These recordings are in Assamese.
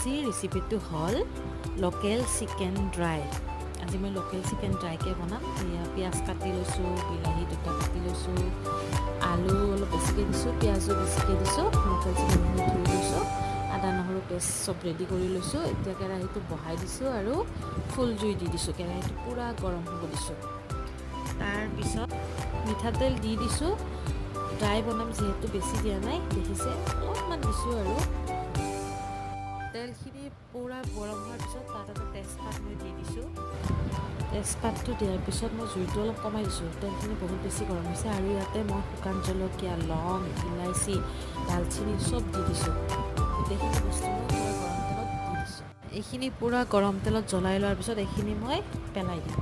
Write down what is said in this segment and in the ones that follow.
আজিৰ ৰেচিপিটো হ'ল লোকেল চিকেন ড্ৰাই। আজি মই লোকেল চিকেন ড্ৰাইকৈ বনাম। এয়া পিঁয়াজ কাটি লৈছোঁ, বিলাহী দুটা কাটি লৈছোঁ, আলু অলপ বেছিকৈ দিছোঁ, পিঁয়াজো বেছিকৈ দিছোঁ, লোকেল চিকেনখিনি ধুই লৈছোঁ, আদা নহৰু পেষ্ট চব ৰেডি কৰি লৈছোঁ। এতিয়া কেৰাহীটো বহাই দিছোঁ আৰু ফুল জুই দি দিছোঁ। কেৰাহীটো পূৰা গৰম হ'ব দিছোঁ। তাৰপিছত মিঠাতেল দি দিছোঁ। ড্ৰাই বনাম যিহেতু বেছি দিয়া নাই, দেখিছে অলপমান দিছোঁ আৰু তেলখিনি পূৰা গৰম হোৱাৰ পিছত তাত এটা তেজপাত মই দি দিছোঁ। তেজপাতটো দিয়াৰ পিছত মই জুইটো অলপ কমাই দিছোঁ। তেলখিনি বহুত বেছি গৰম হৈছে আৰু ইয়াতে মই শুকান জলকীয়া, লং, ইলাচি, দালচিনি চব দি দিছোঁ। গোটেইখিনি বস্তু মই পূৰা গৰম তেলত দি দিছোঁ। এইখিনি পূৰা গৰম তেলত জ্বলাই লোৱাৰ পিছত এইখিনি মই পেলাই দিম।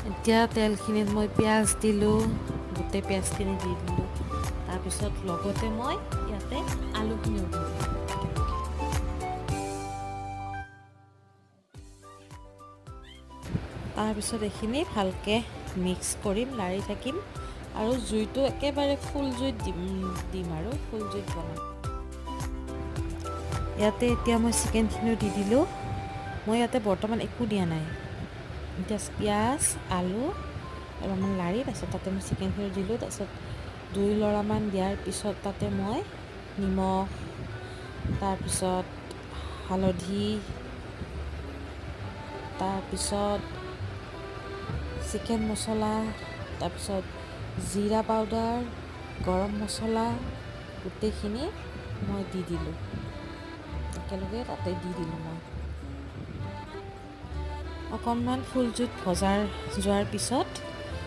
এতিয়া তেলখিনিত মই পিঁয়াজ দিলোঁ, গোটেই পিঁয়াজখিনি দি দিলোঁ। তাৰপিছত লগতে মই ইয়াতে আলুখিনিও দি দিলোঁ। তাৰপিছত এইখিনি ভালকৈ মিক্স কৰিম, লাৰি থাকিম আৰু জুইটো একেবাৰে ফুল জুইত দিম আৰু ফুল জুইত বনাম। ইয়াতে এতিয়া মই চিকেনখিনিও দি দিলোঁ। মই ইয়াতে বৰ্তমান একো দিয়া নাই। এতিয়া পিঁয়াজ, আলু অলপমান লাৰি তাৰপিছত তাতে মই চিকেনখিনি দিলোঁ। তাৰপিছত 2 লৰামান দিয়াৰ পিছত তাতে মই নিমখ, তাৰপিছত হালধি, তাৰপিছত চিকেন মছলা, তাৰপিছত জিৰা পাউডাৰ, গৰম মছলা গোটেইখিনি মই দি দিলোঁ। একেলগে তাতে দি দিলোঁ মই। অকণমান ফুল জুইত ভজাৰ যোৱাৰ পিছত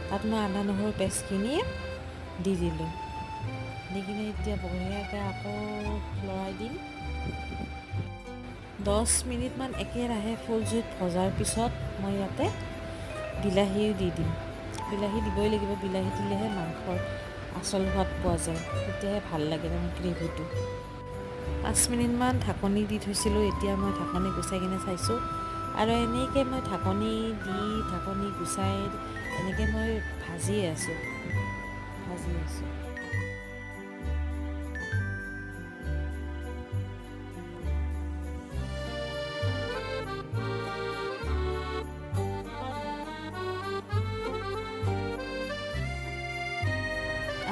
তাত মই আদা নহৰু পেষ্টখিনি দি দিলোঁ। দি কিনে এতিয়া বঢ়িয়াকৈ আকৌ লৰাই দিম। 10 মিনিটমান একেৰাহে ফুল জুইত ভজাৰ পিছত মই ইয়াতে বিলাহীও দি দিম। বিলাহী দিবই লাগিব, বিলাহী দিলেহে মাংসৰ আচল সোৱাদ পোৱা যায়, তেতিয়াহে ভাল লাগে তাৰমানে গ্ৰেভিটো। 5 মিনিটমান ঢাকনি দি থৈছিলোঁ। এতিয়া মই ঢাকনি গুচাই কিনে চাইছোঁ আৰু এনেকৈ মই ঢাকনি গুচাই এনেকৈ মই ভাজি আছোঁ।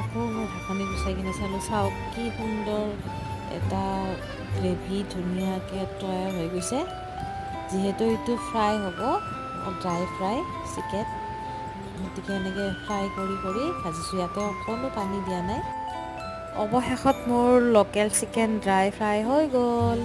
আকৌ মই ঢাকনি গুচাই কিনে চাওক কি সুন্দৰ এটা গ্ৰেভি ধুনীয়াকৈ তৈয়াৰ হৈ গৈছে। যিহেতু এইটো ফ্ৰাই হ'ব, ড্ৰাই ফ্ৰাই চিকেন, গতিকে এনেকৈ ফ্ৰাই কৰি ভাজিছোঁ। ইয়াতে অকণো পানী দিয়া নাই। অৱশেষত মোৰ লোকেল চিকেন ড্ৰাই ফ্ৰাই হৈ গ'ল।